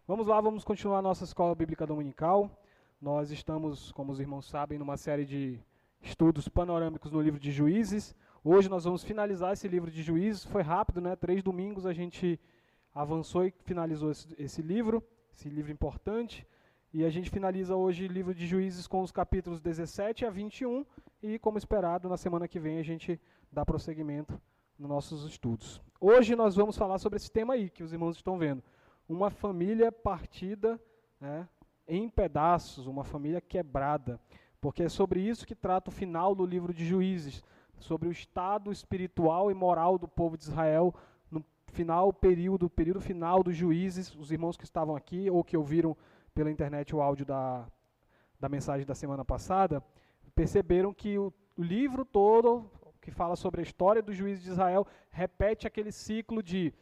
Vamos lá, vamos continuar a nossa escola bíblica dominical. Nós estamos, como os irmãos sabem, numa série de estudos panorâmicos no livro de Juízes. Hoje nós vamos finalizar esse livro de Juízes. Foi rápido, né? 3 domingos a gente avançou e finalizou esse livro importante. E a gente finaliza hoje o livro de Juízes com os capítulos 17 a 21. E, como esperado, na semana que vem a gente dá prosseguimento nos nossos estudos. Hoje nós vamos falar sobre esse tema aí que os irmãos estão vendo. Uma família partida, né, em pedaços, uma família quebrada. Porque é sobre isso que trata o final do livro de Juízes, sobre o estado espiritual e moral do povo de Israel no período final dos Juízes. Os irmãos que estavam aqui ou que ouviram pela internet o áudio da mensagem da semana passada, perceberam que o livro todo, que fala sobre a história dos Juízes de Israel, repete aquele ciclo de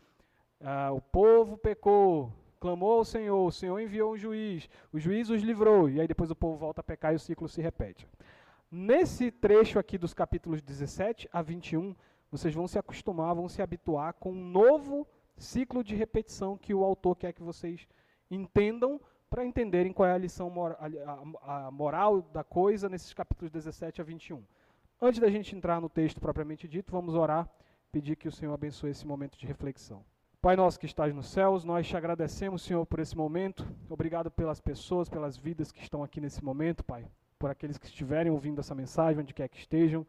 o povo pecou, clamou ao Senhor, o Senhor enviou um juiz, o juiz os livrou, e aí depois o povo volta a pecar e o ciclo se repete. Nesse trecho aqui dos capítulos 17 a 21, vocês vão se acostumar, vão se habituar com um novo ciclo de repetição que o autor quer que vocês entendam, para entenderem qual é a lição a moral da coisa nesses capítulos 17 a 21. Antes da gente entrar no texto propriamente dito, vamos orar, pedir que o Senhor abençoe esse momento de reflexão. Pai nosso que estás nos céus, nós te agradecemos, Senhor, por esse momento. Obrigado pelas pessoas, pelas vidas que estão aqui nesse momento, Pai. Por aqueles que estiverem ouvindo essa mensagem, onde quer que estejam.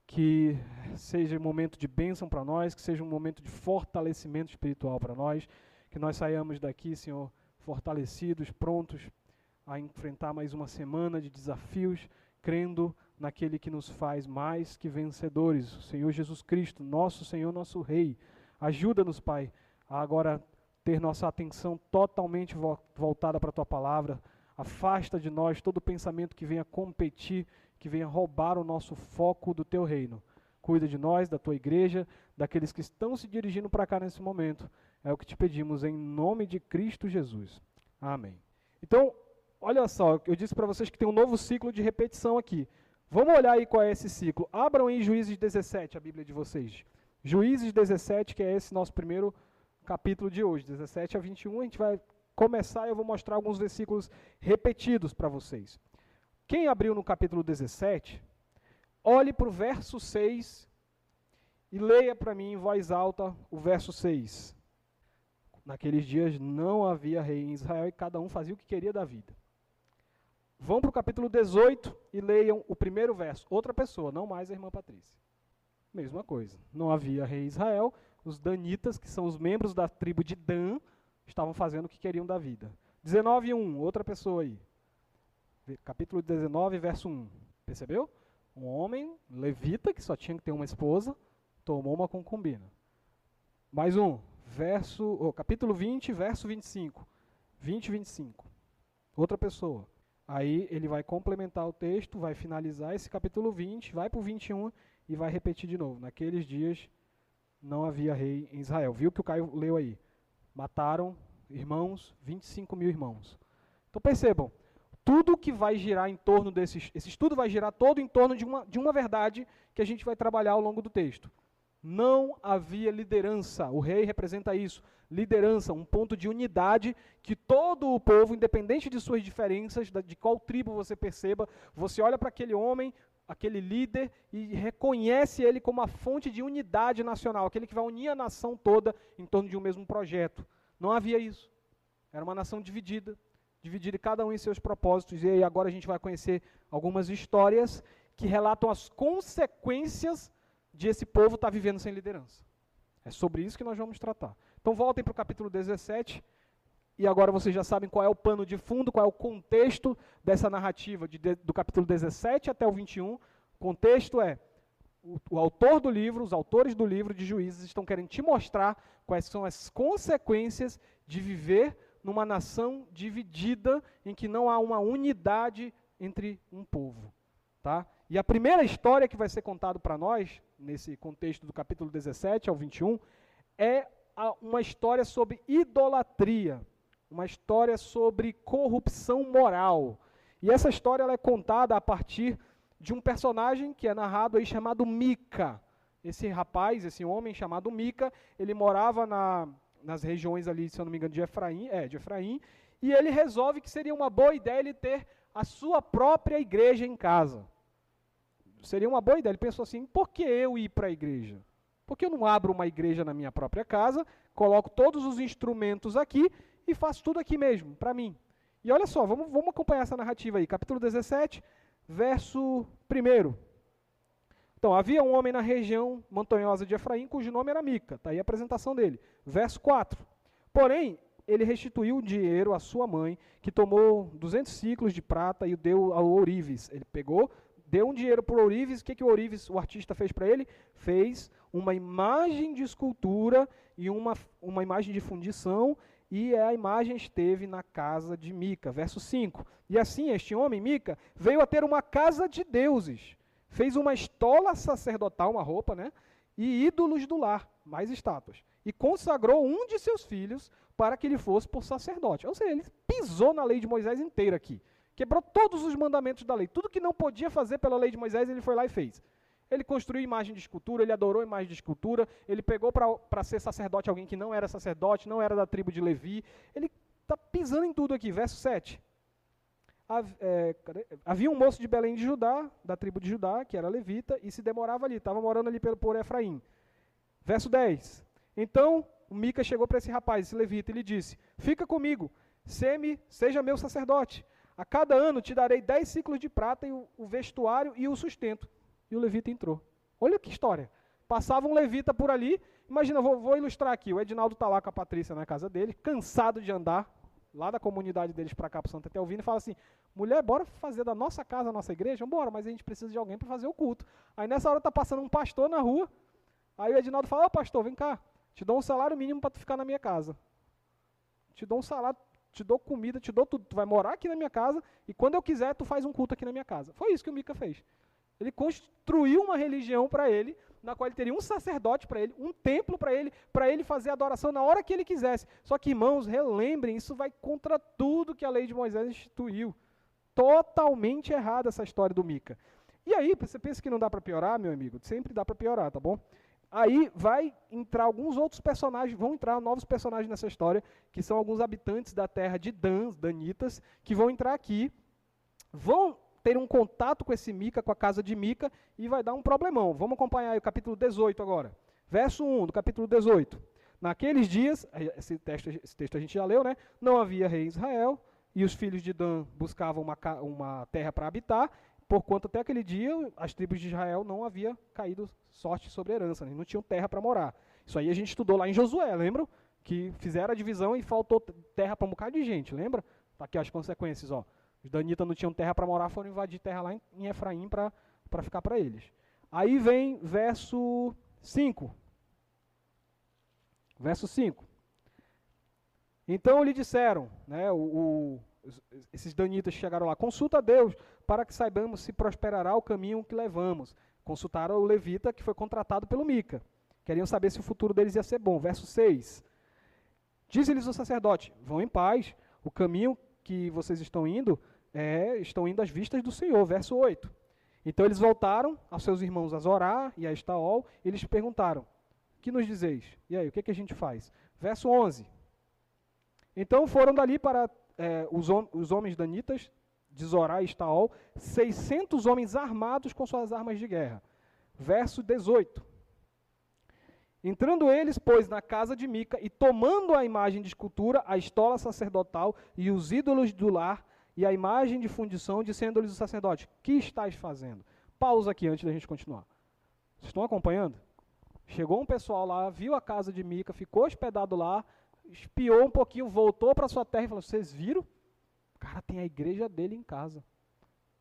Que seja um momento de bênção para nós, que seja um momento de fortalecimento espiritual para nós. Que nós saiamos daqui, Senhor, fortalecidos, prontos a enfrentar mais uma semana de desafios, crendo naquele que nos faz mais que vencedores, o Senhor Jesus Cristo, nosso Senhor, nosso Rei. Ajuda-nos, Pai, a agora ter nossa atenção totalmente voltada para a Tua Palavra. Afasta de nós todo pensamento que venha competir, que venha roubar o nosso foco do Teu reino. Cuida de nós, da Tua igreja, daqueles que estão se dirigindo para cá nesse momento. É o que te pedimos em nome de Cristo Jesus. Amém. Então, olha só, eu disse para vocês que tem um novo ciclo de repetição aqui. Vamos olhar aí qual é esse ciclo. Abram aí Juízes 17, a Bíblia de vocês. Juízes 17, que é esse nosso primeiro capítulo de hoje, 17 a 21, a gente vai começar e eu vou mostrar alguns versículos repetidos para vocês. Quem abriu no capítulo 17, olhe para o verso 6 e leia para mim em voz alta o verso 6. Naqueles dias não havia rei em Israel e cada um fazia o que queria da vida. Vão para o capítulo 18 e leiam o primeiro verso. Outra pessoa, não mais a irmã Patrícia. Mesma coisa. Não havia rei em Israel. Os danitas, que são os membros da tribo de Dan, estavam fazendo o que queriam da vida. 19:1, outra pessoa aí. Capítulo 19, verso 1. Percebeu? Um homem levita, que só tinha que ter uma esposa, tomou uma concubina. Mais um. Capítulo 20, verso 25. 20 e 25. Outra pessoa. Aí ele vai complementar o texto, vai finalizar esse capítulo 20, vai para o 21 e vai repetir de novo. Naqueles dias não havia rei em Israel. Viu que o Caio leu aí? Mataram irmãos, 25 mil irmãos. Então percebam, tudo que vai girar em torno esse estudo vai girar todo em torno de uma verdade que a gente vai trabalhar ao longo do texto. Não havia liderança, o rei representa isso, liderança, um ponto de unidade que todo o povo, independente de suas diferenças, de qual tribo você perceba, você olha para aquele homem, aquele líder e reconhece ele como a fonte de unidade nacional, aquele que vai unir a nação toda em torno de um mesmo projeto. Não havia isso, era uma nação dividida cada um em seus propósitos, e aí agora a gente vai conhecer algumas histórias que relatam as consequências de esse povo estar vivendo sem liderança. É sobre isso que nós vamos tratar. Então voltem para o capítulo 17, e agora vocês já sabem qual é o pano de fundo, qual é o contexto dessa narrativa do capítulo 17 até o 21. O contexto é, o autor do livro, os autores do livro de Juízes estão querendo te mostrar quais são as consequências de viver numa nação dividida, em que não há uma unidade entre um povo. Tá? E a primeira história que vai ser contada para nós, nesse contexto do capítulo 17 ao 21, é uma história sobre idolatria, uma história sobre corrupção moral. E essa história ela é contada a partir de um personagem que é narrado aí chamado Mica. Esse rapaz, esse homem chamado Mica, ele morava nas regiões ali, se eu não me engano, de Efraim, e ele resolve que seria uma boa ideia ele ter a sua própria igreja em casa. Seria uma boa ideia. Ele pensou assim, por que eu ir para a igreja? Por que eu não abro uma igreja na minha própria casa, coloco todos os instrumentos aqui e faço tudo aqui mesmo, para mim? E olha só, vamos acompanhar essa narrativa aí. Capítulo 17, verso 1. Então, havia um homem na região montanhosa de Efraim, cujo nome era Mica. Está aí a apresentação dele. Verso 4. Porém, ele restituiu o dinheiro à sua mãe, que tomou 200 ciclos de prata e o deu ao ourives. Ele pegou, deu um dinheiro para o ourives. O que o ourives, o artista, fez para ele? Fez uma imagem de escultura e uma imagem de fundição, e a imagem esteve na casa de Mica. Verso 5. E assim este homem, Mica, veio a ter uma casa de deuses. Fez uma estola sacerdotal, uma roupa, né? E ídolos do lar, mais estátuas. E consagrou um de seus filhos para que ele fosse por sacerdote. Ou seja, ele pisou na lei de Moisés inteira aqui. Quebrou todos os mandamentos da lei. Tudo que não podia fazer pela lei de Moisés, ele foi lá e fez. Ele construiu imagem de escultura, ele adorou imagem de escultura, ele pegou para ser sacerdote alguém que não era sacerdote, não era da tribo de Levi. Ele está pisando em tudo aqui. Verso 7. Havia um moço de Belém de Judá, da tribo de Judá, que era levita, e se demorava ali, estava morando ali por Efraim. Verso 10. Então, o Mica chegou para esse rapaz, esse levita, e lhe disse, fica comigo, seja meu sacerdote. A cada ano te darei 10 ciclos de prata, e o vestuário e o sustento. E o levita entrou. Olha que história. Passava um levita por ali, imagina, vou ilustrar aqui, o Edinaldo está lá com a Patrícia na casa dele, cansado de andar, lá da comunidade deles para cá, para Santa Etelvina, e fala assim, mulher, bora fazer da nossa casa a nossa igreja? Bora, mas a gente precisa de alguém para fazer o culto. Aí nessa hora está passando um pastor na rua, aí o Edinaldo fala, pastor, vem cá, te dou um salário mínimo para tu ficar na minha casa. Te dou um salário, te dou comida, te dou tudo, tu vai morar aqui na minha casa, e quando eu quiser, tu faz um culto aqui na minha casa. Foi isso que o Mica fez. Ele construiu uma religião para ele, na qual ele teria um sacerdote para ele, um templo para ele fazer adoração na hora que ele quisesse. Só que, irmãos, relembrem, isso vai contra tudo que a lei de Moisés instituiu. Totalmente errada essa história do Mica. E aí, você pensa que não dá para piorar, meu amigo? Sempre dá para piorar, tá bom? Aí vai entrar alguns outros personagens, vão entrar novos personagens nessa história, que são alguns habitantes da terra de Danitas, que vão entrar aqui, vão ter um contato com esse Mica, com a casa de Mica, e vai dar um problemão. Vamos acompanhar aí o capítulo 18 agora. Verso 1 do capítulo 18. Naqueles dias, esse texto a gente já leu, né? Não havia rei em Israel, e os filhos de Dan buscavam uma terra para habitar, porquanto até aquele dia as tribos de Israel não havia caído sorte sobre herança, né? Não tinham terra para morar. Isso aí a gente estudou lá em Josué, lembram? Que fizeram a divisão e faltou terra para um bocado de gente, lembra? Tá aqui as consequências, ó. Os danitas não tinham terra para morar, foram invadir terra lá em Efraim para ficar para eles. Aí vem verso 5. Verso 5. Então lhe disseram, né, esses danitas chegaram lá, consulta a Deus para que saibamos se prosperará o caminho que levamos. Consultaram o levita que foi contratado pelo Mica. Queriam saber se o futuro deles ia ser bom. Verso 6. Diz-lhes o sacerdote, vão em paz, o caminho que vocês estão indo às vistas do Senhor. Verso 8. Então eles voltaram aos seus irmãos a Zorá e a Estaol, e eles perguntaram, o que nos dizeis? E aí, o que a gente faz? Verso 11. Então foram dali para os homens danitas, de Zorá e Estaol, 600 homens armados com suas armas de guerra. Verso 18. Entrando eles, pois, na casa de Mica, e tomando a imagem de escultura, a estola sacerdotal e os ídolos do lar, e a imagem de fundição, dizendo-lhes o sacerdote, que estás fazendo? Pausa aqui antes da gente continuar. Vocês estão acompanhando? Chegou um pessoal lá, viu a casa de Mica, ficou hospedado lá, espiou um pouquinho, voltou para sua terra e falou, vocês viram? O cara tem a igreja dele em casa.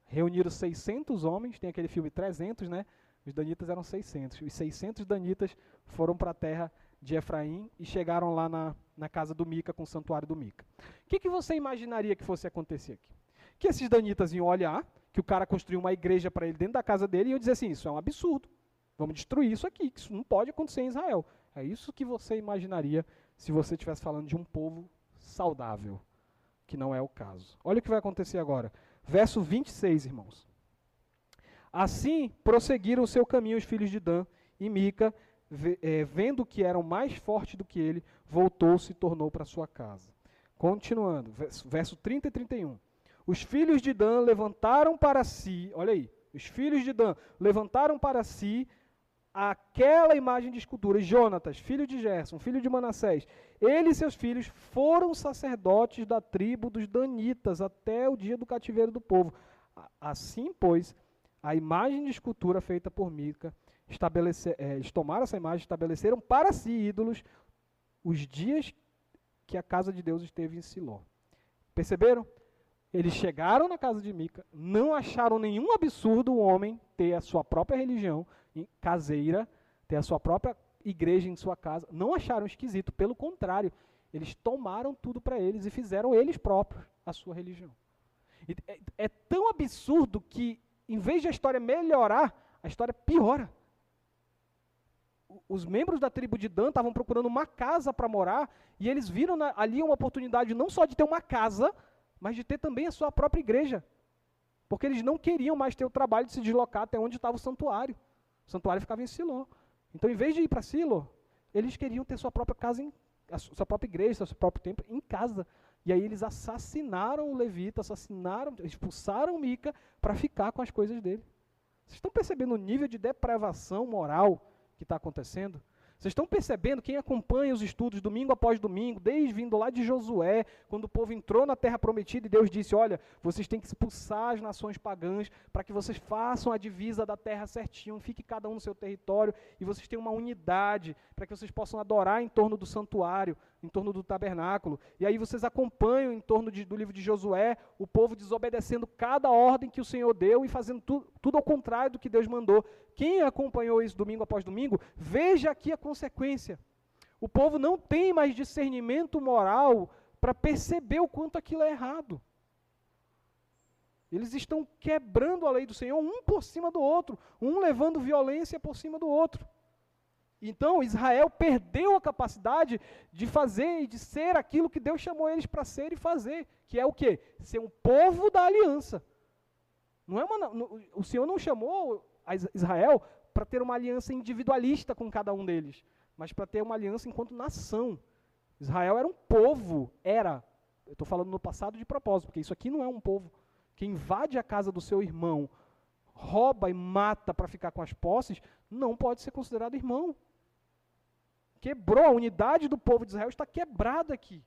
Reuniram 600 homens, tem aquele filme 300, né? Os danitas eram 600. Os 600 danitas foram para a terra de Efraim e chegaram lá na casa do Mica, com o santuário do Mica. O que você imaginaria que fosse acontecer aqui? Que esses danitas iam olhar, que o cara construiu uma igreja para ele dentro da casa dele, e iam dizer assim, isso é um absurdo, vamos destruir isso aqui, que isso não pode acontecer em Israel. É isso que você imaginaria se você estivesse falando de um povo saudável, que não é o caso. Olha o que vai acontecer agora. Verso 26, irmãos. Assim prosseguiram o seu caminho os filhos de Dan e Mica, vendo que eram mais fortes do que ele, voltou-se e tornou para sua casa. Continuando, verso 30 e 31. Os filhos de Dan levantaram para si, olha aí, os filhos de Dan levantaram para si aquela imagem de escultura. Jonatas, filho de Gerson, filho de Manassés, ele e seus filhos foram sacerdotes da tribo dos danitas até o dia do cativeiro do povo. Assim, pois, a imagem de escultura feita por Mica, eles tomaram essa imagem, estabeleceram para si ídolos os dias que a casa de Deus esteve em Siló. Perceberam? Eles chegaram na casa de Mica, não acharam nenhum absurdo o homem ter a sua própria religião caseira, ter a sua própria igreja em sua casa. Não acharam esquisito, pelo contrário, eles tomaram tudo para eles e fizeram eles próprios a sua religião. É tão absurdo que, em vez de a história melhorar, a história piora. Os membros da tribo de Dan estavam procurando uma casa para morar, e eles viram ali uma oportunidade não só de ter uma casa, mas de ter também a sua própria igreja. Porque eles não queriam mais ter o trabalho de se deslocar até onde estava o santuário. O santuário ficava em Siló. Então, em vez de ir para Siló, eles queriam ter sua própria casa, a sua própria igreja, seu próprio templo em casa. E aí eles assassinaram o levita, expulsaram Mica para ficar com as coisas dele. Vocês estão percebendo o nível de depravação moral que está acontecendo? Vocês estão percebendo, quem acompanha os estudos domingo após domingo, desde vindo lá de Josué, quando o povo entrou na terra prometida e Deus disse, olha, vocês têm que expulsar as nações pagãs para que vocês façam a divisa da terra certinho, fique cada um no seu território e vocês tenham uma unidade para que vocês possam adorar em torno do santuário, em torno do tabernáculo. E aí vocês acompanham em torno do livro de Josué, o povo desobedecendo cada ordem que o Senhor deu e fazendo tudo ao contrário do que Deus mandou. Quem acompanhou isso domingo após domingo, veja aqui a consequência. O povo não tem mais discernimento moral para perceber o quanto aquilo é errado. Eles estão quebrando a lei do Senhor, um por cima do outro, um levando violência por cima do outro. Então, Israel perdeu a capacidade de fazer e de ser aquilo que Deus chamou eles para ser e fazer, que é o quê? Ser um povo da aliança. O Senhor não chamou Israel para ter uma aliança individualista com cada um deles, mas para ter uma aliança enquanto nação. Israel era um povo, eu estou falando no passado de propósito, porque isso aqui não é um povo que invade a casa do seu irmão, rouba e mata para ficar com as posses, não pode ser considerado irmão. Quebrou, a unidade do povo de Israel está quebrada aqui.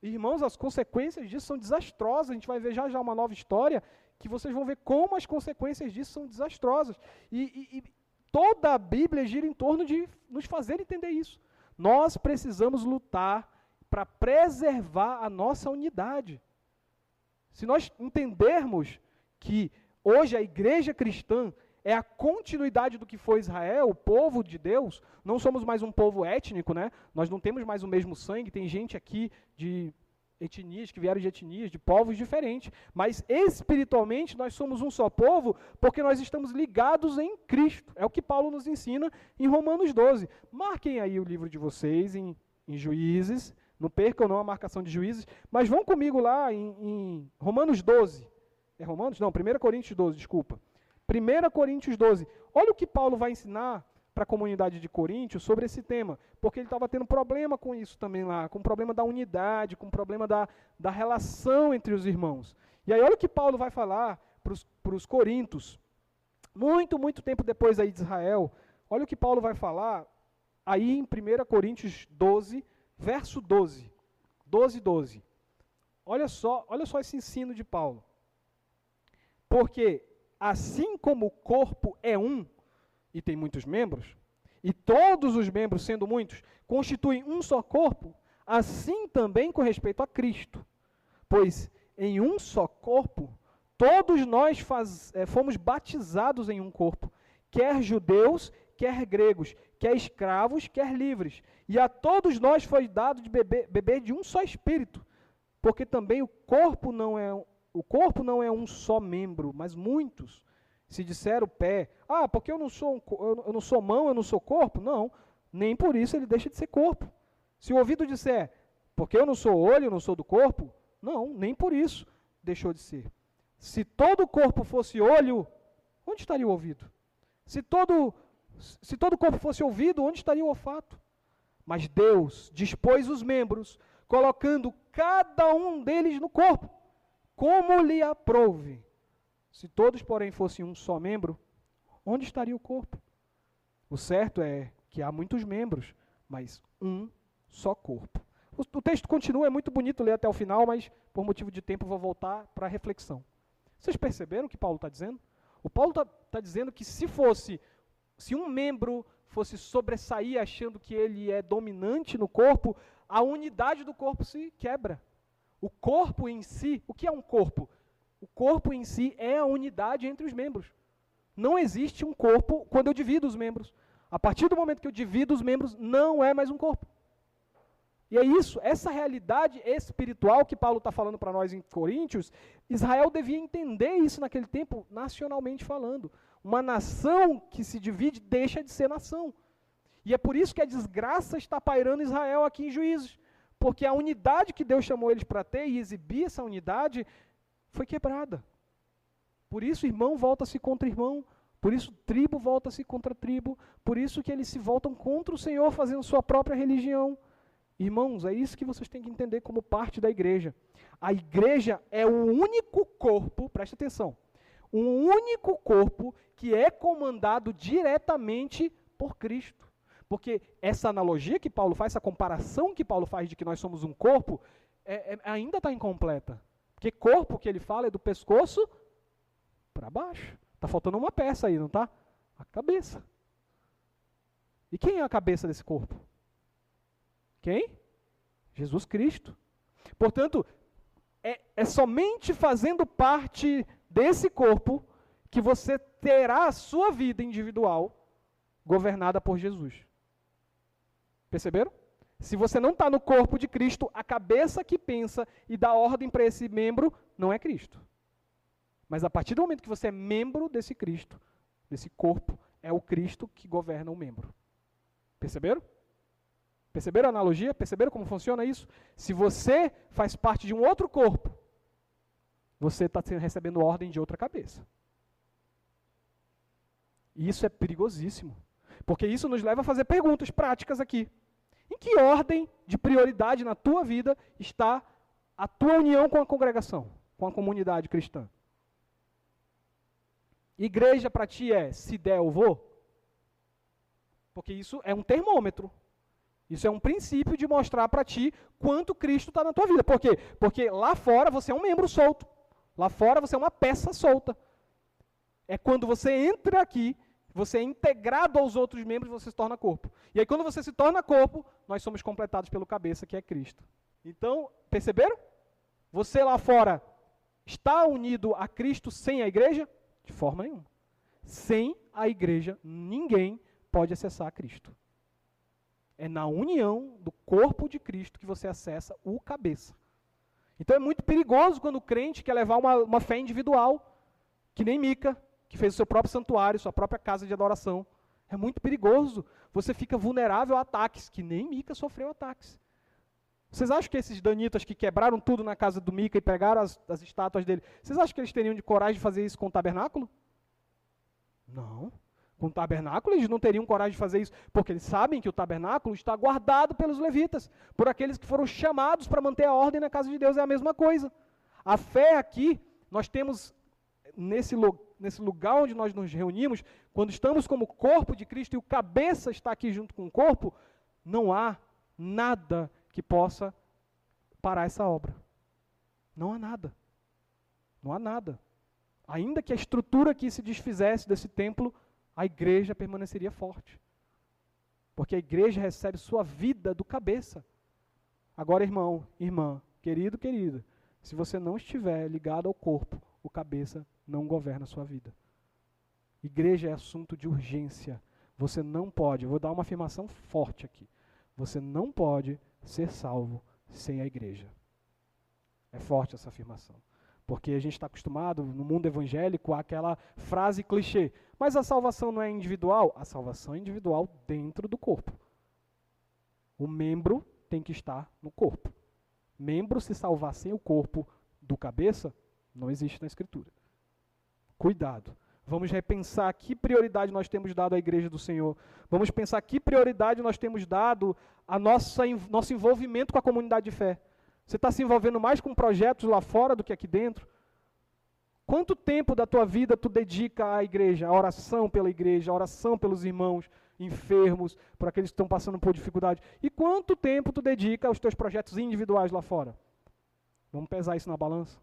Irmãos, as consequências disso são desastrosas, a gente vai ver já uma nova história, que vocês vão ver como as consequências disso são desastrosas. E toda a Bíblia gira em torno de nos fazer entender isso. Nós precisamos lutar para preservar a nossa unidade. Se nós entendermos que hoje a igreja cristã é a continuidade do que foi Israel, o povo de Deus, não somos mais um povo étnico, né? Nós não temos mais o mesmo sangue, tem gente aqui de etnias, que vieram de etnias, de povos diferentes, mas espiritualmente nós somos um só povo, porque nós estamos ligados em Cristo. É o que Paulo nos ensina em Romanos 12. Marquem aí o livro de vocês em Juízes, não percam não a marcação de Juízes, mas vão comigo lá em Romanos 12. É Romanos? Não, 1 Coríntios 12, desculpa. 1 Coríntios 12. Olha o que Paulo vai ensinar para a comunidade de Coríntios sobre esse tema, porque ele estava tendo problema com isso também lá, com o problema da unidade, com o problema da relação entre os irmãos. E aí olha o que Paulo vai falar para os coríntios, muito tempo depois aí de Israel, olha o que Paulo vai falar aí em 1 Coríntios 12, verso 12. 12. Olha só esse ensino de Paulo. Porque assim como o corpo é um, e tem muitos membros, e todos os membros, sendo muitos, constituem um só corpo, assim também com respeito a Cristo. Pois em um só corpo, todos nós fomos batizados em um corpo, quer judeus, quer gregos, quer escravos, quer livres. E a todos nós foi dado de beber de um só espírito, porque também o corpo não é um só membro, mas muitos. Se disser o pé, porque eu não sou mão, eu não sou corpo, não, nem por isso ele deixa de ser corpo. Se o ouvido disser, porque eu não sou olho, eu não sou do corpo, não, nem por isso deixou de ser. Se todo o corpo fosse olho, onde estaria o ouvido? Se todo Se todo o corpo fosse ouvido, onde estaria o olfato? Mas Deus dispôs os membros, colocando cada um deles no corpo, como lhe aprouve. Se todos, porém, fossem um só membro, onde estaria o corpo? O certo é que há muitos membros, mas um só corpo. O texto continua, é muito bonito ler até o final, mas por motivo de tempo vou voltar para a reflexão. Vocês perceberam o que Paulo está dizendo? O Paulo está dizendo que se um membro fosse sobressair achando que ele é dominante no corpo, a unidade do corpo se quebra. O corpo em si, o que é um corpo? O corpo em si é a unidade entre os membros. Não existe um corpo quando eu divido os membros. A partir do momento que eu divido os membros, não é mais um corpo. E é isso, essa realidade espiritual que Paulo está falando para nós em Coríntios, Israel devia entender isso naquele tempo, nacionalmente falando. Uma nação que se divide deixa de ser nação. E é por isso que a desgraça está pairando Israel aqui em Juízes. Porque a unidade que Deus chamou eles para ter e exibir essa unidade foi quebrada. Por isso irmão volta-se contra irmão, por isso tribo volta-se contra tribo, por isso que eles se voltam contra o Senhor fazendo sua própria religião. Irmãos, é isso que vocês têm que entender como parte da igreja. A igreja é o único corpo, presta atenção, um único corpo que é comandado diretamente por Cristo. Porque essa analogia que Paulo faz, essa comparação que Paulo faz de que nós somos um corpo, ainda está incompleta. Porque corpo que ele fala é do pescoço para baixo. Está faltando uma peça aí, não está? A cabeça. E quem é a cabeça desse corpo? Quem? Jesus Cristo. Portanto, é somente fazendo parte desse corpo que você terá a sua vida individual governada por Jesus. Perceberam? Se você não está no corpo de Cristo, a cabeça que pensa e dá ordem para esse membro não é Cristo. Mas a partir do momento que você é membro desse Cristo, desse corpo, é o Cristo que governa o membro. Perceberam? Perceberam a analogia? Perceberam como funciona isso? Se você faz parte de um outro corpo, você está recebendo ordem de outra cabeça. E isso é perigosíssimo. Porque isso nos leva a fazer perguntas práticas aqui. Em que ordem de prioridade na tua vida está a tua união com a congregação, com a comunidade cristã? Igreja para ti é se der eu vou? Porque isso é um termômetro. Isso é um princípio de mostrar para ti quanto Cristo está na tua vida. Por quê? Porque lá fora você é um membro solto. Lá fora você é uma peça solta. É quando você entra aqui, você é integrado aos outros membros e você se torna corpo. E aí quando você se torna corpo, nós somos completados pelo cabeça, que é Cristo. Então, perceberam? Você lá fora está unido a Cristo sem a igreja? De forma nenhuma. Sem a igreja, ninguém pode acessar a Cristo. É na união do corpo de Cristo que você acessa o cabeça. Então é muito perigoso quando o crente quer levar uma fé individual, que nem Mica, que fez o seu próprio santuário, sua própria casa de adoração. É muito perigoso. Você fica vulnerável a ataques, que nem Mica sofreu ataques. Vocês acham que esses danitas que quebraram tudo na casa do Mica e pegaram as estátuas dele, vocês acham que eles teriam de coragem de fazer isso com o tabernáculo? Não. Com o tabernáculo eles não teriam coragem de fazer isso, porque eles sabem que o tabernáculo está guardado pelos levitas, por aqueles que foram chamados para manter a ordem na casa de Deus, é a mesma coisa. A fé aqui, nós temos nesse lugar onde nós nos reunimos, quando estamos como corpo de Cristo e o cabeça está aqui junto com o corpo, não há nada que possa parar essa obra. Não há nada. Não há nada. Ainda que a estrutura aqui se desfizesse desse templo, a igreja permaneceria forte. Porque a igreja recebe sua vida do cabeça. Agora, irmão, irmã, querido, querida, se você não estiver ligado ao corpo, o cabeça não governa a sua vida. Igreja é assunto de urgência. Você não pode, eu vou dar uma afirmação forte aqui, você não pode ser salvo sem a igreja. É forte essa afirmação. Porque a gente está acostumado, no mundo evangélico, àquela frase clichê. Mas a salvação não é individual? A salvação é individual dentro do corpo. O membro tem que estar no corpo. Membro se salvar sem o corpo do cabeça, não existe na Escritura. Cuidado. Vamos repensar que prioridade nós temos dado à igreja do Senhor. Vamos pensar que prioridade nós temos dado ao nosso envolvimento com a comunidade de fé. Você está se envolvendo mais com projetos lá fora do que aqui dentro? Quanto tempo da tua vida tu dedica à igreja, à oração pela igreja, à oração pelos irmãos enfermos, por aqueles que estão passando por dificuldade? E quanto tempo tu dedica aos teus projetos individuais lá fora? Vamos pesar isso na balança?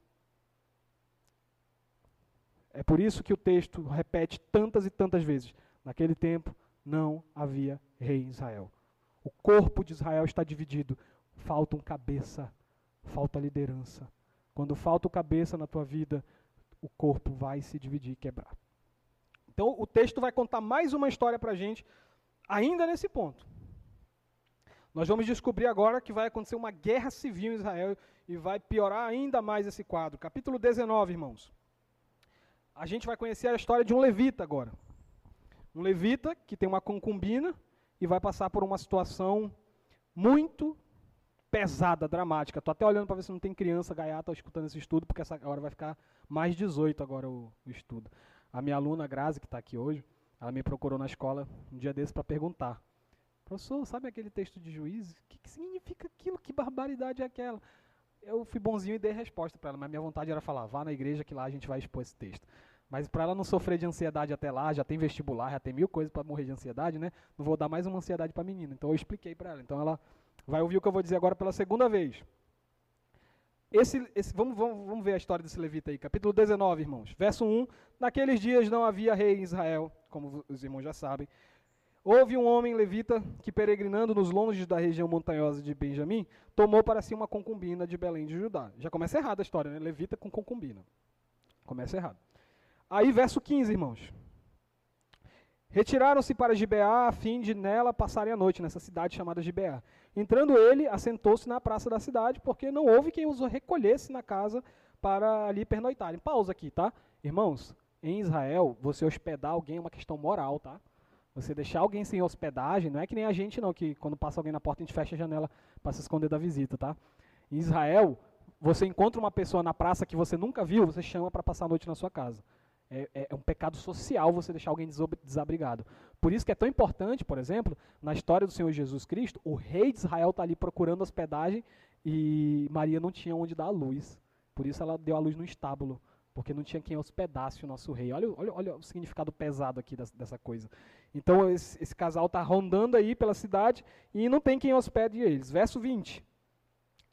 É por isso que o texto repete tantas e tantas vezes. Naquele tempo não havia rei em Israel. O corpo de Israel está dividido. Falta um cabeça, falta liderança. Quando falta o cabeça na tua vida, o corpo vai se dividir e quebrar. Então o texto vai contar mais uma história para a gente, ainda nesse ponto. Nós vamos descobrir agora que vai acontecer uma guerra civil em Israel e vai piorar ainda mais esse quadro. Capítulo 19, irmãos. A gente vai conhecer a história de um levita agora. Um levita que tem uma concubina e vai passar por uma situação muito pesada, dramática. Estou até olhando para ver se não tem criança gaiata escutando esse estudo, porque essa hora vai ficar mais 18 agora o estudo. A minha aluna Grazi, que está aqui hoje, ela me procurou na escola um dia desse para perguntar: professor, sabe aquele texto de Juízes? O que significa aquilo? Que barbaridade é aquela? Eu fui bonzinho e dei resposta para ela, mas minha vontade era falar: vá na igreja que lá a gente vai expor esse texto. Mas para ela não sofrer de ansiedade até lá, já tem vestibular, já tem 1000 coisas para morrer de ansiedade, né? Não vou dar mais uma ansiedade para a menina. Então eu expliquei para ela. Então ela vai ouvir o que eu vou dizer agora pela segunda vez. Vamos ver a história desse levita aí. Capítulo 19, irmãos. Verso 1. Naqueles dias não havia rei em Israel, como os irmãos já sabem. Houve um homem levita que, peregrinando nos longes da região montanhosa de Benjamim, tomou para si uma concubina de Belém de Judá. Já começa errado a história, né? Levita com concubina. Começa errado. Aí, verso 15, irmãos. Retiraram-se para Gibeá, a fim de nela passarem a noite, nessa cidade chamada Gibeá. Entrando ele, assentou-se na praça da cidade, porque não houve quem os recolhesse na casa para ali pernoitarem. Pausa aqui, tá? Irmãos, em Israel, você hospedar alguém é uma questão moral, tá? Você deixar alguém sem hospedagem, não é que nem a gente não, que quando passa alguém na porta a gente fecha a janela para se esconder da visita, tá? Em Israel, você encontra uma pessoa na praça que você nunca viu, você chama para passar a noite na sua casa. É um pecado social você deixar alguém desabrigado. Por isso que é tão importante, por exemplo, na história do Senhor Jesus Cristo, o rei de Israel está ali procurando hospedagem e Maria não tinha onde dar a luz. Por isso ela deu a luz no estábulo, porque não tinha quem hospedasse o nosso rei. Olha o significado pesado aqui dessa coisa. Então esse casal está rondando aí pela cidade e não tem quem hospede eles. Verso 20.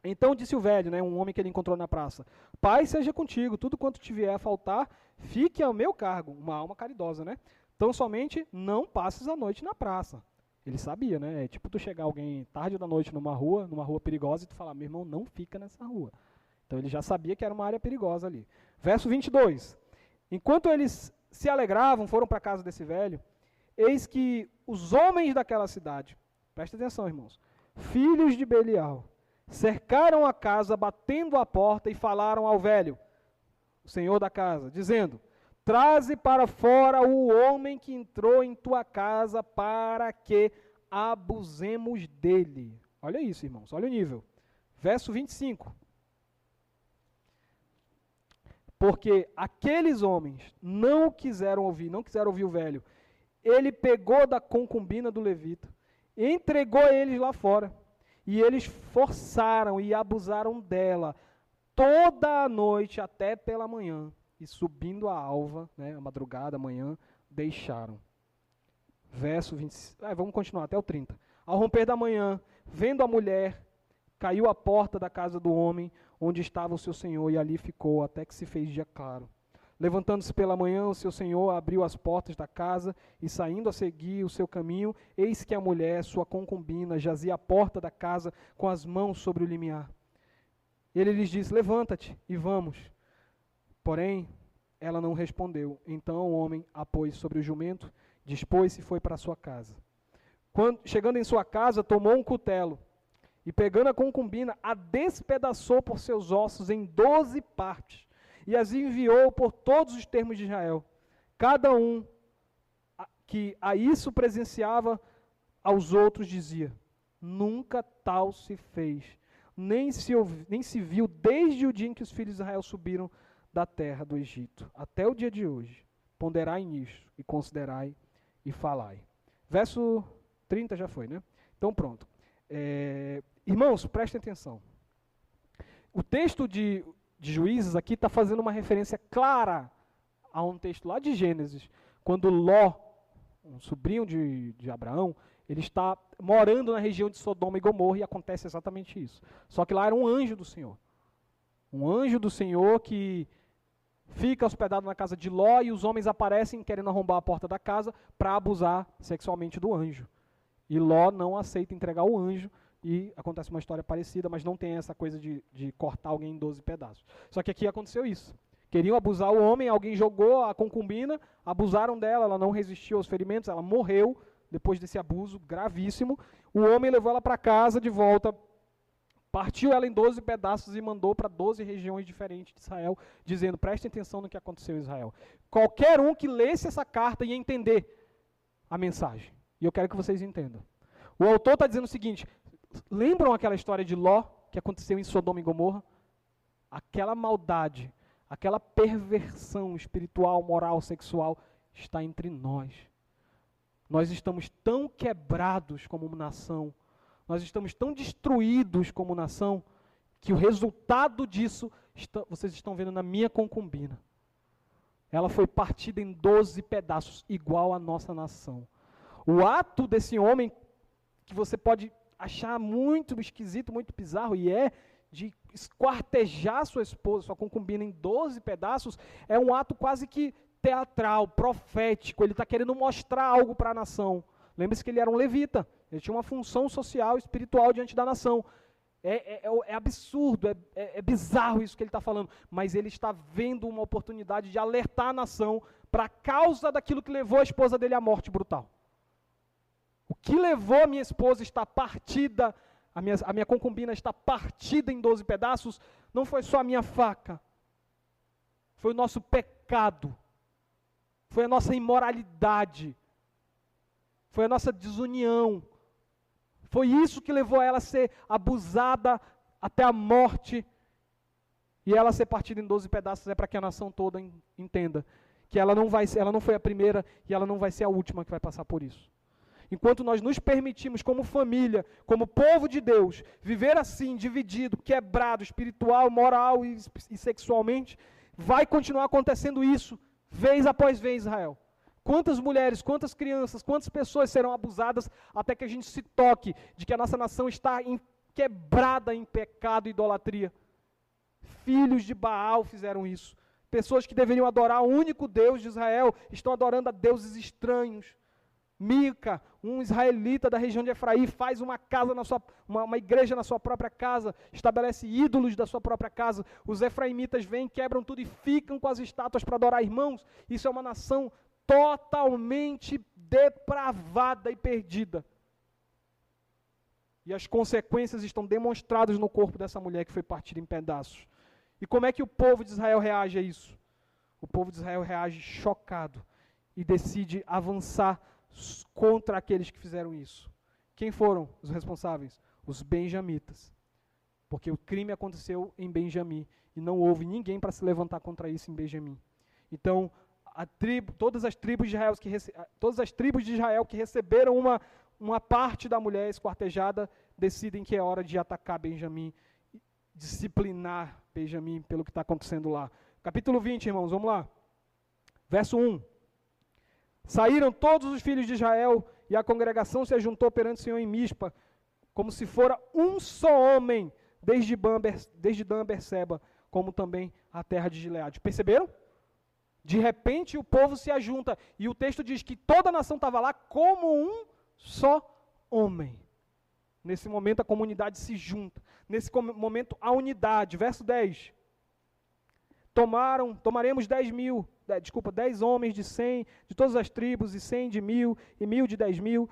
Então disse o velho, né, um homem que ele encontrou na praça: Pai seja contigo, tudo quanto te vier a faltar, fique ao meu cargo. Uma alma caridosa, né? Tão somente não passes a noite na praça. Ele sabia, né? É tipo tu chegar alguém tarde da noite numa rua perigosa, e tu falar: meu irmão, não fica nessa rua. Então ele já sabia que era uma área perigosa ali. Verso 22. Enquanto eles se alegravam, foram para a casa desse velho, eis que os homens daquela cidade, presta atenção, irmãos, filhos de Belial, cercaram a casa, batendo a porta, e falaram ao velho, o senhor da casa, dizendo: traze para fora o homem que entrou em tua casa, para que abusemos dele. Olha isso, irmãos, olha o nível. Verso 25. Porque aqueles homens não quiseram ouvir o velho. Ele pegou da concubina do levita, entregou eles lá fora, e eles forçaram e abusaram dela toda a noite até pela manhã. E subindo a alva, né, a madrugada, a manhã, deixaram. Verso 20, vamos continuar até o 30. Ao romper da manhã, vendo a mulher, caiu à porta da casa do homem, onde estava o seu senhor, e ali ficou até que se fez dia claro. Levantando-se pela manhã, o seu senhor abriu as portas da casa, e saindo a seguir o seu caminho, eis que a mulher, sua concubina, jazia à porta da casa, com as mãos sobre o limiar. Ele lhes disse: levanta-te e vamos. Porém, ela não respondeu. Então o homem a pôs sobre o jumento, dispôs-se e foi para sua casa. Chegando em sua casa, tomou um cutelo, e pegando a concubina, a despedaçou por seus ossos em 12 partes, e as enviou por todos os termos de Israel. Cada um que a isso presenciava aos outros dizia: nunca tal se fez, nem se viu desde o dia em que os filhos de Israel subiram da terra do Egito, até o dia de hoje. ponderai nisso, e considerai, e falai. Verso 30 já foi, né? Então pronto. Irmãos, prestem atenção. O texto de Juízes aqui está fazendo uma referência clara a um texto lá de Gênesis, quando Ló, um sobrinho de Abraão, ele está morando na região de Sodoma e Gomorra e acontece exatamente isso. Só que lá era um anjo do Senhor. Um anjo do Senhor que fica hospedado na casa de Ló e os homens aparecem querendo arrombar a porta da casa para abusar sexualmente do anjo. E Ló não aceita entregar o anjo e acontece uma história parecida, mas não tem essa coisa de cortar alguém em 12 pedaços. Só que aqui aconteceu isso. Queriam abusar o homem, alguém jogou a concubina, abusaram dela, ela não resistiu aos ferimentos, ela morreu depois desse abuso gravíssimo. O homem levou ela para casa de volta, partiu ela em 12 pedaços e mandou para 12 regiões diferentes de Israel, dizendo, prestem atenção no que aconteceu em Israel. Qualquer um que lesse essa carta ia entender a mensagem. E eu quero que vocês entendam. O autor está dizendo o seguinte, lembram aquela história de Ló, que aconteceu em Sodoma e Gomorra? Aquela maldade, aquela perversão espiritual, moral, sexual, está entre nós. Nós estamos tão quebrados como nação, nós estamos tão destruídos como nação, que o resultado disso, vocês estão vendo na minha concubina. Ela foi partida em 12 pedaços, igual a nossa nação. O ato desse homem, que você pode achar muito esquisito, muito bizarro, e de esquartejar sua esposa, sua concubina em 12 pedaços, é um ato quase que teatral, profético. Ele está querendo mostrar algo para a nação. Lembre-se que ele era um levita, ele tinha uma função social, espiritual diante da nação. É absurdo, é bizarro isso que ele está falando, mas ele está vendo uma oportunidade de alertar a nação para a causa daquilo que levou a esposa dele à morte brutal. O que levou a minha esposa a estar partida, a minha concubina está partida em 12 pedaços, não foi só a minha faca, foi o nosso pecado, foi a nossa imoralidade, foi a nossa desunião, foi isso que levou ela a ser abusada até a morte, e ela ser partida em 12 pedaços é para que a nação toda entenda que ela não foi a primeira e ela não vai ser a última que vai passar por isso. Enquanto nós nos permitimos como família, como povo de Deus, viver assim, dividido, quebrado, espiritual, moral e sexualmente, vai continuar acontecendo isso, vez após vez, Israel. Quantas mulheres, quantas crianças, quantas pessoas serão abusadas até que a gente se toque de que a nossa nação está quebrada em pecado e idolatria. Filhos de Baal fizeram isso. Pessoas que deveriam adorar o único Deus de Israel, estão adorando a deuses estranhos. Mica, um israelita da região de Efraim, faz uma igreja na sua própria casa, estabelece ídolos da sua própria casa. Os efraimitas vêm, quebram tudo e ficam com as estátuas para adorar irmãos. Isso é uma nação totalmente depravada e perdida. E as consequências estão demonstradas no corpo dessa mulher que foi partida em pedaços. E como é que o povo de Israel reage a isso? O povo de Israel reage chocado e decide avançar contra aqueles que fizeram isso. Quem foram os responsáveis? Os benjamitas. Porque o crime aconteceu em Benjamim e não houve ninguém para se levantar contra isso em Benjamim. Então, todas as tribos de Israel que receberam uma parte da mulher esquartejada decidem que é hora de atacar Benjamim, disciplinar Benjamim pelo que está acontecendo lá. Capítulo 20, irmãos, vamos lá. Verso 1. Saíram todos os filhos de Israel, e a congregação se ajuntou perante o Senhor em Mispa, como se fora um só homem, desde Dan a Berseba, como também a terra de Gileade. Perceberam? De repente o povo se ajunta, e o texto diz que toda a nação estava lá como um só homem. Nesse momento a comunidade se junta, nesse momento a unidade. Verso 10. Tomaremos 10 homens de 100, de todas as tribos, e 100 de 1000, e 1000 de 10.000,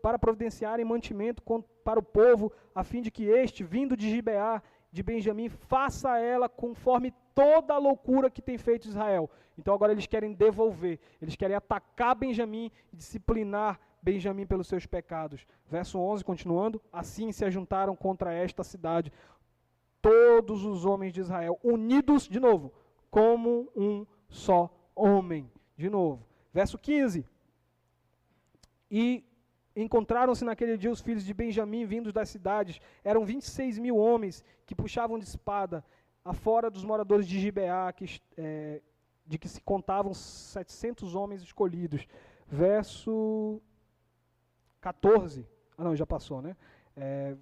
para providenciarem mantimento para o povo, a fim de que este, vindo de Gibeá, de Benjamim, faça ela conforme toda a loucura que tem feito Israel. Então agora eles querem devolver, eles querem atacar Benjamim e disciplinar Benjamim pelos seus pecados. Verso 11, continuando, assim se ajuntaram contra esta cidade todos os homens de Israel, unidos, de novo, como um só homem, De novo. Verso 15. E encontraram-se naquele dia os filhos de Benjamim vindos das cidades. Eram 26.000 homens que puxavam de espada, afora dos moradores de Gibeá, de que se contavam 700 homens escolhidos. Verso 14. Ah, não, já passou, né?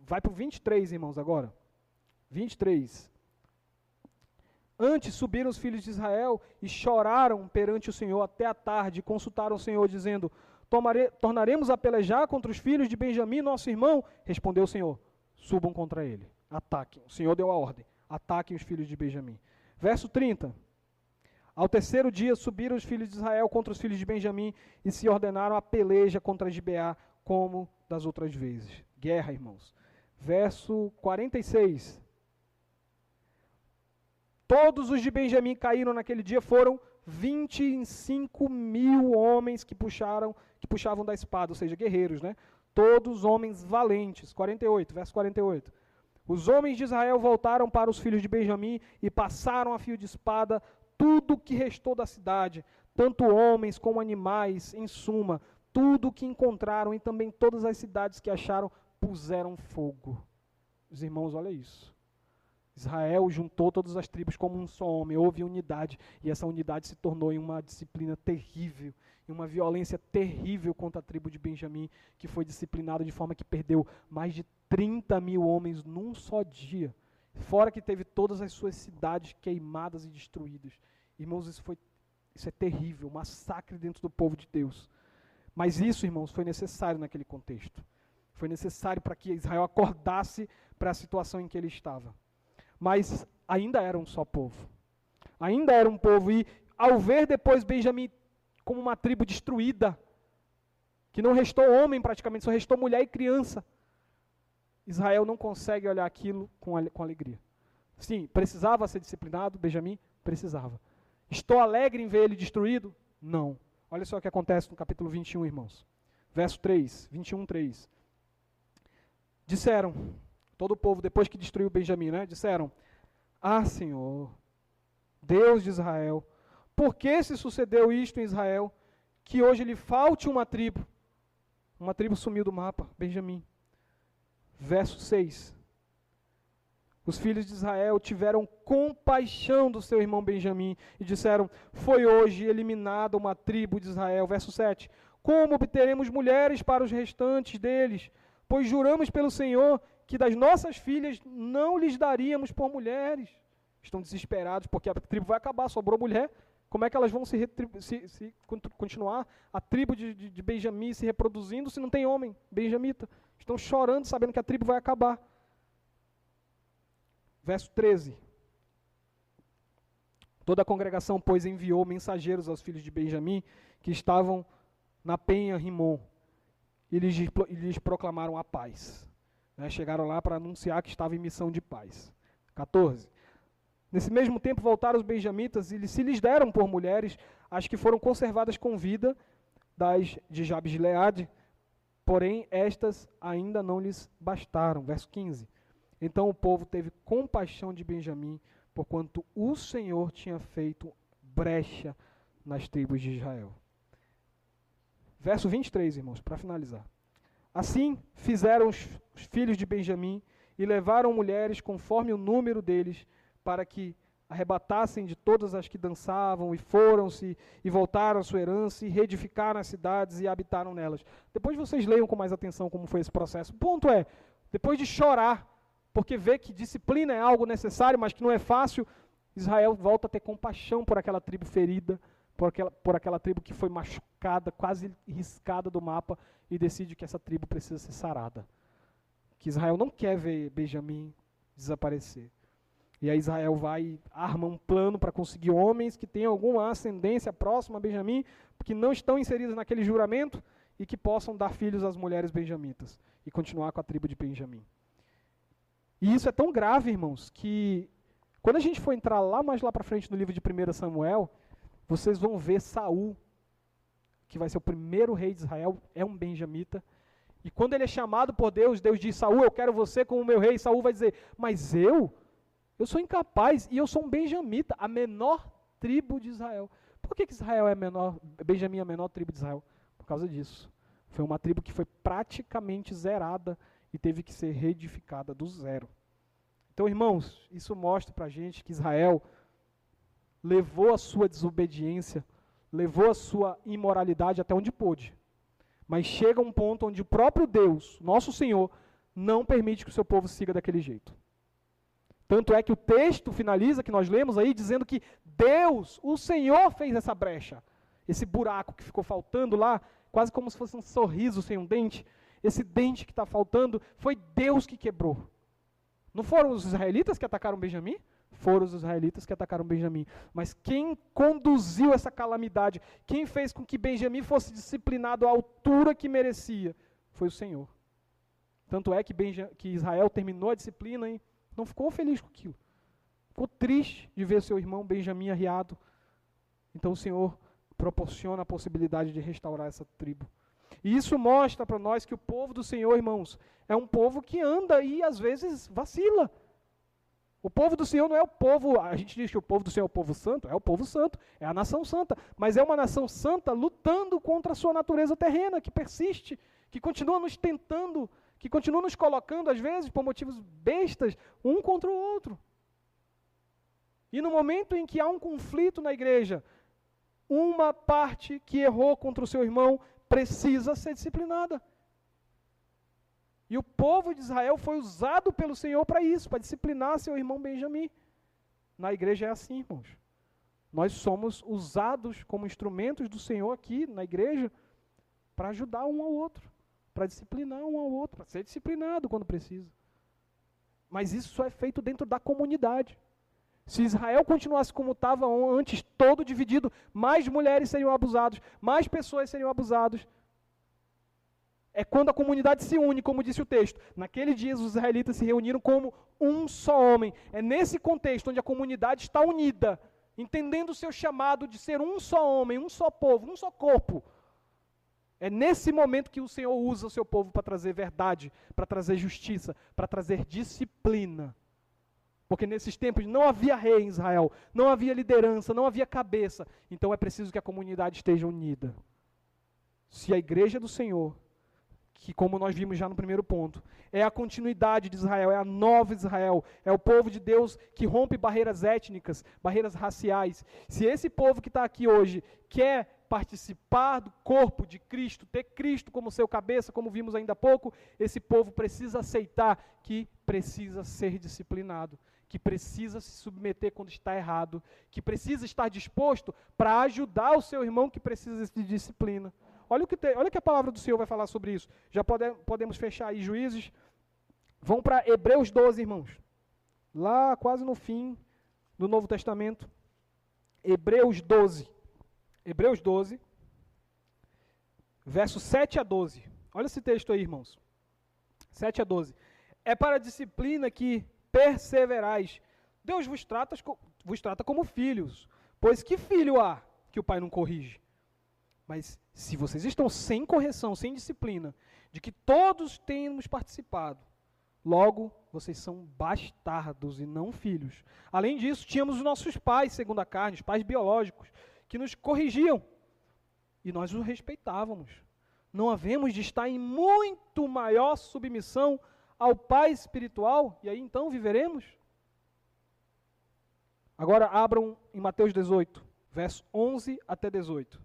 Vai para o 23, irmãos, agora. 23. Antes subiram os filhos de Israel e choraram perante o Senhor até a tarde, e consultaram o Senhor, dizendo: tornaremos a pelejar contra os filhos de Benjamim, nosso irmão? Respondeu o Senhor: subam contra ele, ataquem. O Senhor deu a ordem: ataquem os filhos de Benjamim. Verso 30. Ao terceiro dia subiram os filhos de Israel contra os filhos de Benjamim e se ordenaram a peleja contra Gibeá, como das outras vezes. Guerra, irmãos. Verso 46. Todos os de Benjamim caíram naquele dia, foram 25.000 homens que puxavam da espada, ou seja, guerreiros, né? Todos homens valentes. 48, verso 48. Os homens de Israel voltaram para os filhos de Benjamim e passaram a fio de espada tudo o que restou da cidade, tanto homens como animais, em suma, tudo o que encontraram, e também todas as cidades que acharam, puseram fogo. Os irmãos, olha isso. Israel juntou todas as tribos como um só homem, houve unidade, e essa unidade se tornou em uma disciplina terrível, em uma violência terrível contra a tribo de Benjamim, que foi disciplinada de forma que perdeu mais de 30.000 homens num só dia, fora que teve todas as suas cidades queimadas e destruídas. Irmãos, isso é terrível, um massacre dentro do povo de Deus. Mas isso, irmãos, foi necessário naquele contexto. Foi necessário para que Israel acordasse para a situação em que ele estava. Mas ainda era um só povo. Ainda era um povo. E ao ver depois Benjamim como uma tribo destruída, que não restou homem praticamente, só restou mulher e criança, Israel não consegue olhar aquilo com alegria. Sim, precisava ser disciplinado, Benjamim? Precisava. Estou alegre em ver ele destruído? Não. Olha só o que acontece no capítulo 21, irmãos. Verso 3, 21, 3. Disseram, todo o povo, depois que destruiu Benjamim, né? Disseram: ah, Senhor, Deus de Israel, por que se sucedeu isto em Israel, que hoje lhe falte uma tribo? Uma tribo sumiu do mapa, Benjamim. Verso 6. Os filhos de Israel tiveram compaixão do seu irmão Benjamim e disseram: foi hoje eliminada uma tribo de Israel. Verso 7. Como obteremos mulheres para os restantes deles? Pois juramos pelo Senhor que das nossas filhas não lhes daríamos por mulheres. Estão desesperados porque a tribo vai acabar, sobrou mulher. Como é que elas vão continuar a tribo de Benjamim se reproduzindo se não tem homem benjamita? Estão chorando sabendo que a tribo vai acabar. Verso 13. Toda a congregação, pois, enviou mensageiros aos filhos de Benjamim que estavam na penha Rimon e lhes proclamaram a paz. Chegaram lá para anunciar que estava em missão de paz. 14. Nesse mesmo tempo voltaram os benjamitas e se lhes deram por mulheres as que foram conservadas com vida das de Jabes-Gileade, porém estas ainda não lhes bastaram. Verso 15. Então o povo teve compaixão de Benjamim, porquanto o Senhor tinha feito brecha nas tribos de Israel. Verso 23, irmãos, para finalizar. Assim fizeram os filhos de Benjamim e levaram mulheres conforme o número deles, para que arrebatassem de todas as que dançavam, e foram-se e voltaram à sua herança e reedificaram as cidades e habitaram nelas. Depois vocês leiam com mais atenção como foi esse processo. O ponto é, depois de chorar, porque vê que disciplina é algo necessário, mas que não é fácil, Israel volta a ter compaixão por aquela tribo ferida, por aquela tribo que foi machucada, quase riscada do mapa, e decide que essa tribo precisa ser sarada. Que Israel não quer ver Benjamim desaparecer. E aí Israel vai e arma um plano para conseguir homens que tenham alguma ascendência próxima a Benjamim, que não estão inseridos naquele juramento, e que possam dar filhos às mulheres benjamitas, e continuar com a tribo de Benjamim. E isso é tão grave, irmãos, que quando a gente for entrar mais lá para frente no livro de 1 Samuel, vocês vão ver Saul, que vai ser o primeiro rei de Israel, é um benjamita. E quando ele é chamado por Deus, Deus diz: Saul, eu quero você como meu rei. Saul vai dizer: mas eu sou incapaz e eu sou um benjamita, a menor tribo de Israel. Por que Israel é menor, Benjamim é a menor tribo de Israel? Por causa disso. Foi uma tribo que foi praticamente zerada e teve que ser reedificada do zero. Então, irmãos, isso mostra para a gente que Israel levou a sua desobediência, levou a sua imoralidade até onde pôde. Mas chega um ponto onde o próprio Deus, nosso Senhor, não permite que o seu povo siga daquele jeito. Tanto é que o texto finaliza, que nós lemos aí, dizendo que Deus, o Senhor, fez essa brecha. Esse buraco que ficou faltando lá, quase como se fosse um sorriso sem um dente. Esse dente que está faltando, foi Deus que quebrou. Não foram os israelitas que atacaram Benjamim? Foram os israelitas que atacaram Benjamim. Mas quem conduziu essa calamidade, quem fez com que Benjamim fosse disciplinado à altura que merecia, foi o Senhor. Tanto é que Israel terminou a disciplina e não ficou feliz com aquilo. Ficou triste de ver seu irmão Benjamim arriado. Então o Senhor proporciona a possibilidade de restaurar essa tribo. E isso mostra para nós que o povo do Senhor, irmãos, é um povo que anda e às vezes vacila. O povo do Senhor não é o povo, a gente diz que o povo do Senhor é o povo santo, é o povo santo, é a nação santa, mas é uma nação santa lutando contra a sua natureza terrena, que persiste, que continua nos tentando, que continua nos colocando, às vezes, por motivos bestas, um contra o outro. E no momento em que há um conflito na igreja, uma parte que errou contra o seu irmão precisa ser disciplinada. E o povo de Israel foi usado pelo Senhor para isso, para disciplinar seu irmão Benjamim. Na igreja é assim, irmãos. Nós somos usados como instrumentos do Senhor aqui na igreja para ajudar um ao outro, para disciplinar um ao outro, para ser disciplinado quando precisa. Mas isso só é feito dentro da comunidade. Se Israel continuasse como estava antes, todo dividido, mais mulheres seriam abusadas, mais pessoas seriam abusadas. É quando a comunidade se une, como disse o texto. Naquele dia os israelitas se reuniram como um só homem. É nesse contexto onde a comunidade está unida, entendendo o seu chamado de ser um só homem, um só povo, um só corpo. É nesse momento que o Senhor usa o seu povo para trazer verdade, para trazer justiça, para trazer disciplina. Porque nesses tempos não havia rei em Israel, não havia liderança, não havia cabeça. Então é preciso que a comunidade esteja unida. Se a igreja do Senhor, que como nós vimos já no primeiro ponto, é a continuidade de Israel, é a nova Israel, é o povo de Deus que rompe barreiras étnicas, barreiras raciais. Se esse povo que está aqui hoje quer participar do corpo de Cristo, ter Cristo como seu cabeça, como vimos ainda há pouco, esse povo precisa aceitar que precisa ser disciplinado, que precisa se submeter quando está errado, que precisa estar disposto para ajudar o seu irmão que precisa de disciplina. Olha o que a palavra do Senhor vai falar sobre isso. Já podemos fechar aí Juízes. Vão para Hebreus 12, irmãos. Lá quase no fim do Novo Testamento. Hebreus 12. Hebreus 12, versos 7 a 12. Olha esse texto aí, irmãos. 7 a 12. É para a disciplina que perseverais. Deus vos trata como filhos. Pois que filho há que o pai não corrige? Mas se vocês estão sem correção, sem disciplina, de que todos temos participado, logo vocês são bastardos e não filhos. Além disso, tínhamos os nossos pais, segundo a carne, os pais biológicos, que nos corrigiam, e nós os respeitávamos. Não havemos de estar em muito maior submissão ao Pai espiritual, e aí então viveremos? Agora abram em Mateus 18, verso 11 até 18.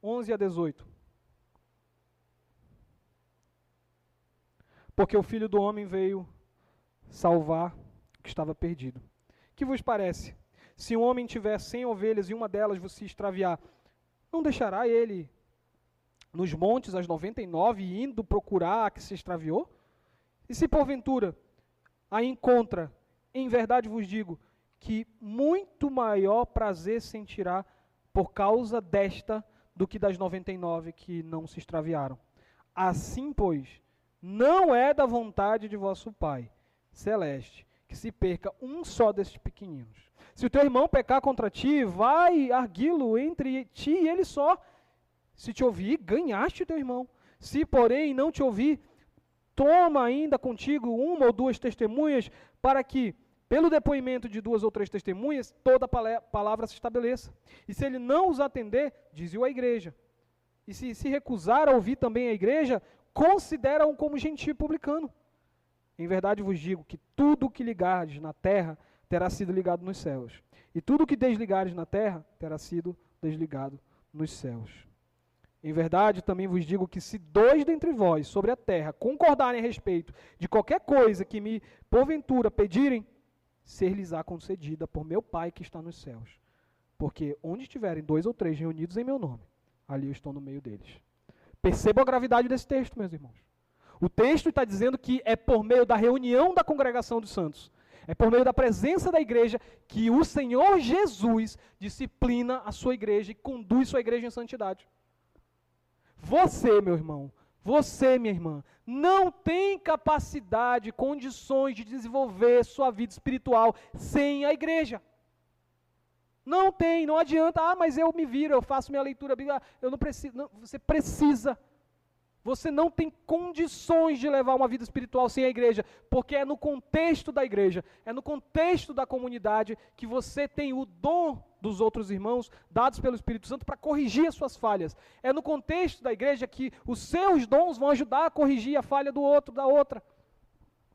11 a 18. Porque o Filho do Homem veio salvar o que estava perdido. Que vos parece? Se um homem tiver 100 ovelhas e uma delas se extraviar, não deixará ele nos montes as 99 indo procurar a que se extraviou? E se porventura a encontra, em verdade vos digo, que muito maior prazer sentirá por causa desta do que das 99 que não se extraviaram. Assim, pois, não é da vontade de vosso Pai celeste que se perca um só destes pequeninos. Se o teu irmão pecar contra ti, vai arguí-lo entre ti e ele só. Se te ouvir, ganhaste o teu irmão. Se, porém, não te ouvir, toma ainda contigo uma ou duas testemunhas, para que, pelo depoimento de 2 ou 3 testemunhas, toda palavra se estabeleça. E se ele não os atender, dize-o à igreja. E se recusar a ouvir também a igreja, considera-o como gentio publicano. Em verdade vos digo que tudo o que ligardes na terra terá sido ligado nos céus. E tudo o que desligares na terra terá sido desligado nos céus. Em verdade, também vos digo que se 2 dentre vós sobre a terra concordarem a respeito de qualquer coisa que me, porventura, pedirem, ser-lhes-á concedida por meu Pai que está nos céus. Porque onde estiverem 2 ou 3 reunidos em meu nome, ali eu estou no meio deles. Percebam a gravidade desse texto, meus irmãos. O texto está dizendo que é por meio da reunião da congregação dos santos, é por meio da presença da igreja que o Senhor Jesus disciplina a sua igreja e conduz sua igreja em santidade. Você, meu irmão, você, minha irmã, não tem capacidade, condições de desenvolver sua vida espiritual sem a igreja. Não tem, não adianta, mas eu me viro, eu faço minha leitura bíblica, eu não preciso, não, você precisa. Você não tem condições de levar uma vida espiritual sem a igreja, porque é no contexto da igreja, é no contexto da comunidade que você tem o dom dos outros irmãos, dados pelo Espírito Santo, para corrigir as suas falhas. É no contexto da igreja que os seus dons vão ajudar a corrigir a falha do outro, da outra.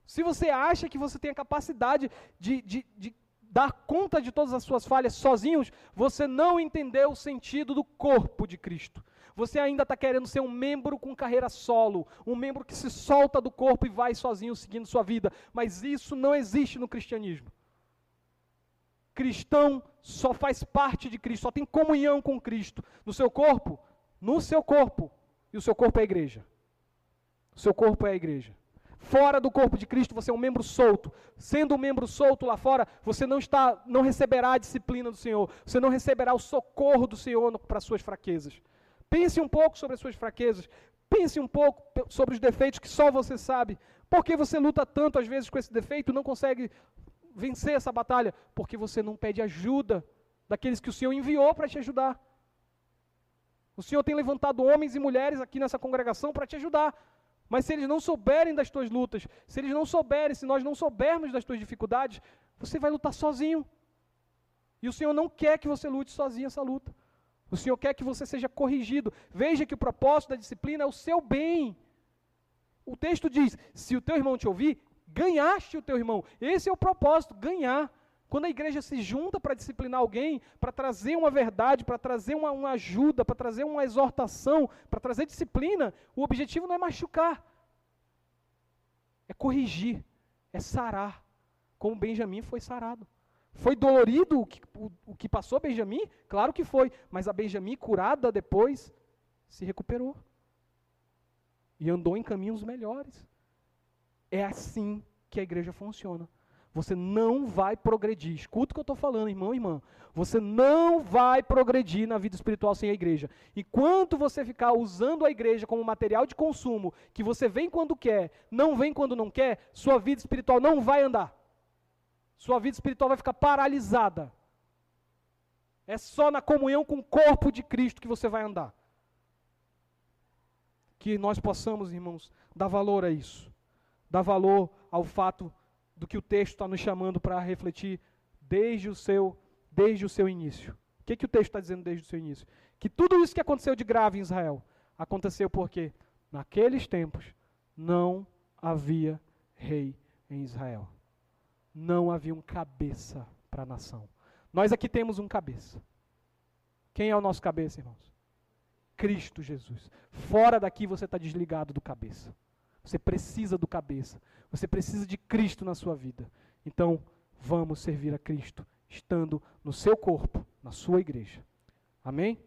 Se você acha que você tem a capacidade de dar conta de todas as suas falhas sozinhos, você não entendeu o sentido do corpo de Cristo. Você ainda está querendo ser um membro com carreira solo, um membro que se solta do corpo e vai sozinho seguindo sua vida, mas isso não existe no cristianismo. Cristão só faz parte de Cristo, só tem comunhão com Cristo. No seu corpo, e o seu corpo é a igreja. O seu corpo é a igreja. Fora do corpo de Cristo, você é um membro solto. Sendo um membro solto lá fora, você não receberá a disciplina do Senhor, você não receberá o socorro do Senhor para as suas fraquezas. Pense um pouco sobre as suas fraquezas, pense um pouco sobre os defeitos que só você sabe. Por que você luta tanto às vezes com esse defeito e não consegue vencer essa batalha? Porque você não pede ajuda daqueles que o Senhor enviou para te ajudar. O Senhor tem levantado homens e mulheres aqui nessa congregação para te ajudar. Mas se eles não souberem das tuas lutas, se eles não souberem, se nós não soubermos das tuas dificuldades, você vai lutar sozinho. E o Senhor não quer que você lute sozinho essa luta. O Senhor quer que você seja corrigido. Veja que o propósito da disciplina é o seu bem. O texto diz, se o teu irmão te ouvir, ganhaste o teu irmão. Esse é o propósito, ganhar. Quando a igreja se junta para disciplinar alguém, para trazer uma verdade, para trazer uma ajuda, para trazer uma exortação, para trazer disciplina, o objetivo não é machucar, é corrigir, é sarar, como Benjamim foi sarado. Foi dolorido o que passou Benjamim? Claro que foi, mas a Benjamim, curada depois, se recuperou. E andou em caminhos melhores. É assim que a igreja funciona. Você não vai progredir. Escuta o que eu estou falando, irmão e irmã. Você não vai progredir na vida espiritual sem a igreja. Enquanto você ficar usando a igreja como material de consumo, que você vem quando quer, não vem quando não quer, sua vida espiritual não vai andar. Sua vida espiritual vai ficar paralisada. É só na comunhão com o corpo de Cristo que você vai andar. Que nós possamos, irmãos, dar valor a isso. Dar valor ao fato do que o texto está nos chamando para refletir desde o seu início. O que o texto está dizendo desde o seu início? Que tudo isso que aconteceu de grave em Israel, aconteceu porque naqueles tempos não havia rei em Israel. Não havia um cabeça para a nação. Nós aqui temos um cabeça. Quem é o nosso cabeça, irmãos? Cristo Jesus. Fora daqui você está desligado do cabeça. Você precisa do cabeça. Você precisa de Cristo na sua vida. Então, vamos servir a Cristo, estando no seu corpo, na sua igreja. Amém?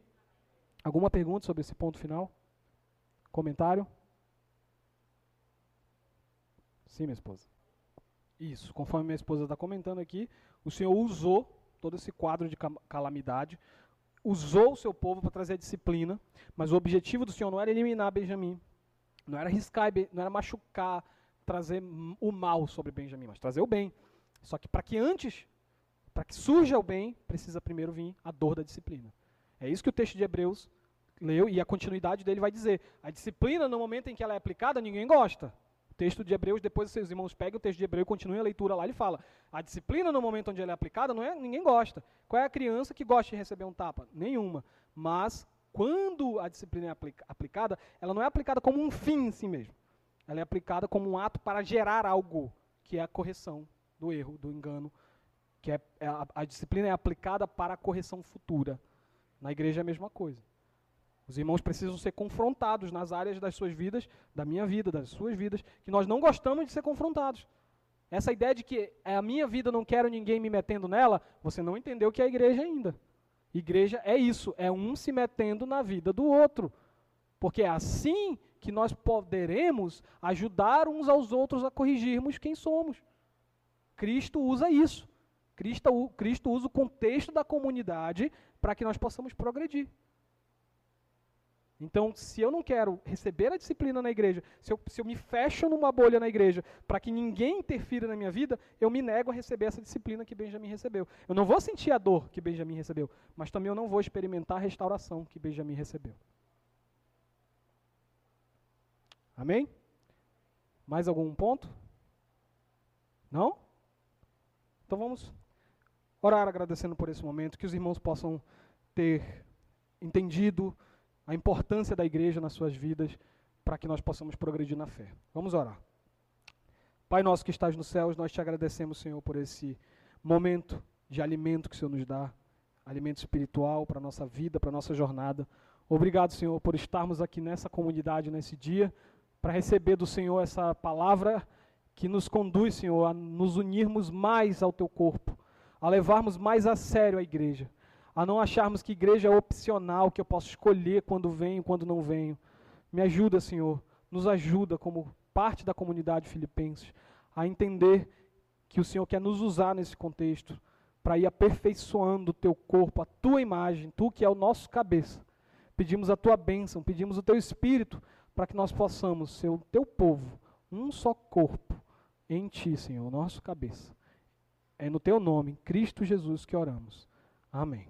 Alguma pergunta sobre esse ponto final? Comentário? Sim, minha esposa. Isso, conforme minha esposa está comentando aqui, o Senhor usou todo esse quadro de calamidade, usou o seu povo para trazer a disciplina, mas o objetivo do Senhor não era eliminar Benjamim, não era arriscar, não era machucar, trazer o mal sobre Benjamim, mas trazer o bem. Só que para que surja o bem, precisa primeiro vir a dor da disciplina. É isso que o texto de Hebreus leu, e a continuidade dele vai dizer. A disciplina, no momento em que ela é aplicada, ninguém gosta. texto de Hebreus, depois seus irmãos pegam o texto de Hebreus e continuem a leitura lá, ele fala, a disciplina no momento onde ela é aplicada, ninguém gosta. Qual é a criança que gosta de receber um tapa? Nenhuma. Mas, quando a disciplina é aplicada, ela não é aplicada como um fim em si mesmo. Ela é aplicada como um ato para gerar algo, que é a correção do erro, do engano, que a disciplina é aplicada para a correção futura. Na igreja é a mesma coisa. Os irmãos precisam ser confrontados nas áreas das suas vidas, da minha vida, das suas vidas, que nós não gostamos de ser confrontados. Essa ideia de que é a minha vida, não quero ninguém me metendo nela, você não entendeu o que é a igreja ainda. Igreja é isso, é um se metendo na vida do outro. Porque é assim que nós poderemos ajudar uns aos outros a corrigirmos quem somos. Cristo usa isso. Cristo usa o contexto da comunidade para que nós possamos progredir. Então, se eu não quero receber a disciplina na igreja, se eu me fecho numa bolha na igreja para que ninguém interfira na minha vida, eu me nego a receber essa disciplina que Benjamin recebeu. Eu não vou sentir a dor que Benjamin recebeu, mas também eu não vou experimentar a restauração que Benjamin recebeu. Amém? Mais algum ponto? Não? Então vamos orar agradecendo por esse momento, que os irmãos possam ter entendido a importância da igreja nas suas vidas, para que nós possamos progredir na fé. Vamos orar. Pai nosso que estás nos céus, nós te agradecemos, Senhor, por esse momento de alimento que o Senhor nos dá, alimento espiritual para a nossa vida, para a nossa jornada. Obrigado, Senhor, por estarmos aqui nessa comunidade, nesse dia, para receber do Senhor essa palavra que nos conduz, Senhor, a nos unirmos mais ao teu corpo, a levarmos mais a sério a igreja, a não acharmos que igreja é opcional, que eu posso escolher quando venho, quando não venho. Me ajuda, Senhor, nos ajuda como parte da comunidade filipenses a entender que o Senhor quer nos usar nesse contexto para ir aperfeiçoando o teu corpo, a tua imagem, tu que é o nosso cabeça. Pedimos a tua bênção, pedimos o teu Espírito para que nós possamos ser o teu povo, um só corpo em ti, Senhor, nosso cabeça. É no teu nome, Cristo Jesus, que oramos. Amém.